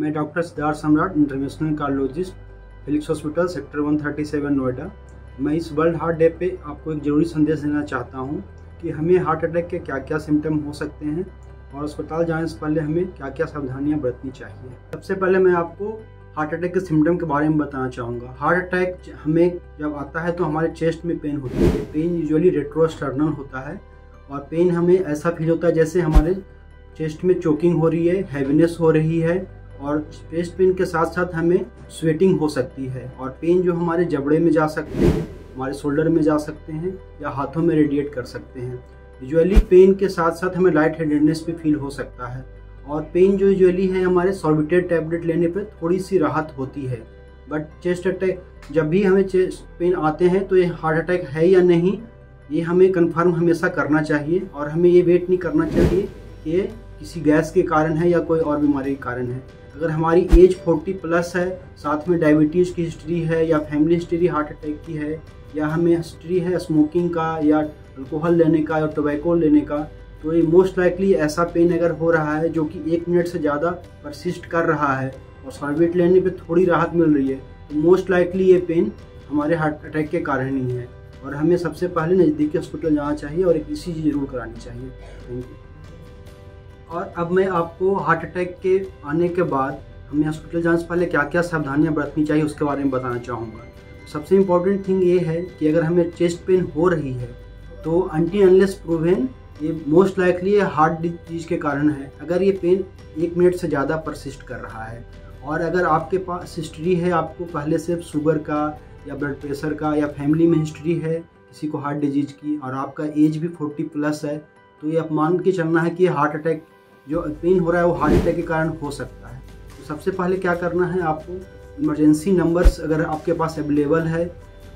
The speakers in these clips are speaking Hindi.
मैं डॉक्टर सिद्धार्थ सम्राट, international cardiologist, Felix hospital, sector 137 Noida. मैं इस वर्ल्ड हार्ट डे पे आपको एक ज़रूरी संदेश देना चाहता हूँ कि हमें हार्ट अटैक के क्या क्या सिम्टम हो सकते हैं और अस्पताल जाने से पहले हमें क्या क्या सावधानियाँ बरतनी चाहिए। सबसे पहले मैं आपको हार्ट अटैक के सिम्टम के बारे में बताना चाहूँगा। हार्ट अटैक हमें जब आता है तो हमारे चेस्ट में पेन होती है। पेन यूजुअली रेट्रोस्टर्नल होता है और पेन हमें ऐसा फील होता है जैसे हमारे चेस्ट में चोकिंग हो रही है, हैवीनेस हो रही है और चेस्ट पेन के साथ साथ हमें स्वेटिंग हो सकती है। और पेन जो हमारे जबड़े में जा सकते हैं, हमारे शोल्डर में जा सकते हैं या हाथों में रेडिएट कर सकते हैं। यूजुअली पेन के साथ साथ हमें लाइट हेडेडनेस भी फील हो सकता है और पेन जो यूजुअली है हमारे सॉर्बिटेट टैबलेट लेने पर थोड़ी सी राहत होती है। बट चेस्ट अटैक जब भी हमें चेस्ट पेन आते हैं तो ये हार्ट अटैक है या नहीं, ये हमें कंफर्म हमेशा करना चाहिए और हमें ये वेट नहीं करना चाहिए कि ये किसी गैस के कारण है या कोई और बीमारी के कारण है। अगर हमारी एज 40+ है, साथ में डायबिटीज़ की हिस्ट्री है या फैमिली हिस्ट्री हार्ट अटैक की है या हमें हिस्ट्री है स्मोकिंग का या अल्कोहल लेने का या टोबैको लेने का, तो ये मोस्ट लाइकली ऐसा पेन अगर हो रहा है जो कि 1 मिनट से ज़्यादा परसिस्ट कर रहा है और सॉर्बिट लेने पे थोड़ी राहत मिल रही है, तो मोस्ट लाइकली ये पेन हमारे हार्ट अटैक के कारण ही है और हमें सबसे पहले नज़दीकी हॉस्पिटल जाना चाहिए और एक ECG जरूर करानी चाहिए। Thank you. और अब मैं आपको हार्ट अटैक के आने के बाद हमें हॉस्पिटल जाने से पहले क्या क्या सावधानियां बरतनी चाहिए उसके बारे में बताना चाहूँगा। सबसे इम्पॉर्टेंट थिंग ये है कि अगर हमें चेस्ट पेन हो रही है तो अनटिल अनलेस प्रूवन ये मोस्ट लाइकली हार्ट डिजीज के कारण है। अगर ये पेन 1 मिनट से ज़्यादा परसिस्ट कर रहा है और अगर आपके पास हिस्ट्री है, आपको पहले से शुगर का या ब्लड प्रेशर का या फैमिली में हिस्ट्री है किसी को हार्ट डिजीज की और आपका एज भी 40+ है, तो ये आप मान के चलना है कि हार्ट अटैक जो पेन हो रहा है वो हार्ट अटैक के कारण हो सकता है। तो सबसे पहले क्या करना है, आपको इमरजेंसी नंबर्स अगर आपके पास अवेलेबल है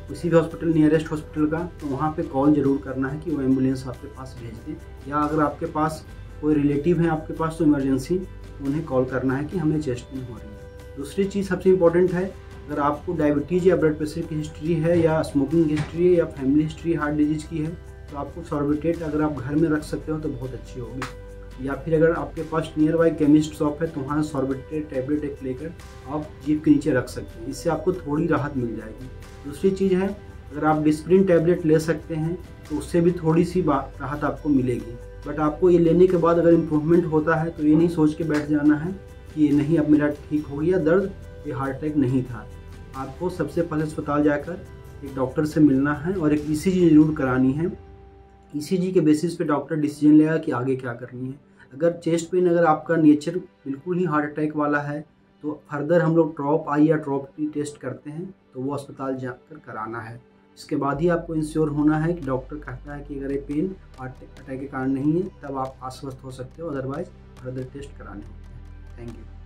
किसी भी हॉस्पिटल, नियरेस्ट हॉस्पिटल का, तो वहाँ पे कॉल ज़रूर करना है कि वो एम्बुलेंस आपके पास भेज दें। या अगर आपके पास कोई रिलेटिव है आपके पास तो इमरजेंसी उन्हें कॉल करना है कि हमें चेस्ट पेन हो रही है। दूसरी चीज़ सबसे इम्पॉर्टेंट है, अगर आपको डायबिटीज़ या ब्लड प्रेशर की हिस्ट्री है या स्मोकिंग हिस्ट्री है या फैमिली हिस्ट्री हार्ट डिजीज़ की है तो आपको सॉर्बिटेट अगर आप घर में रख सकते हो तो बहुत अच्छी होगी। या फिर अगर आपके पास नियर बाई केमिस्ट शॉप है तो वहाँ सॉर्बिटेट टैबलेट एक लेकर आप जीभ के नीचे रख सकते हैं, इससे आपको थोड़ी राहत मिल जाएगी। दूसरी चीज़ है, अगर आप डिस्प्रिन टैबलेट ले सकते हैं तो उससे भी थोड़ी सी राहत आपको मिलेगी। बट आपको ये लेने के बाद अगर इम्प्रूवमेंट होता है तो ये नहीं सोच के बैठ जाना है कि ये नहीं अब मेरा ठीक हो गया दर्द, ये हार्ट अटैक नहीं था। आपको सबसे पहले अस्पताल जाकर एक डॉक्टर से मिलना है और एक ECG जरूर करानी है। ECG के बेसिस पे डॉक्टर डिसीजन लेगा कि आगे क्या करनी है। अगर चेस्ट पेन अगर आपका नेचर बिल्कुल ही हार्ट अटैक वाला है तो फर्दर हम लोग ट्रॉप आई या ट्रॉप टी टेस्ट करते हैं, तो वो अस्पताल जाकर कराना है। इसके बाद ही आपको इंश्योर होना है कि डॉक्टर कहता है कि अगर ये पेन हार्ट अटैक के कारण नहीं है तब आप आश्वस्त हो सकते हो, अदरवाइज फर्दर टेस्ट कराने होते हैं। Thank you.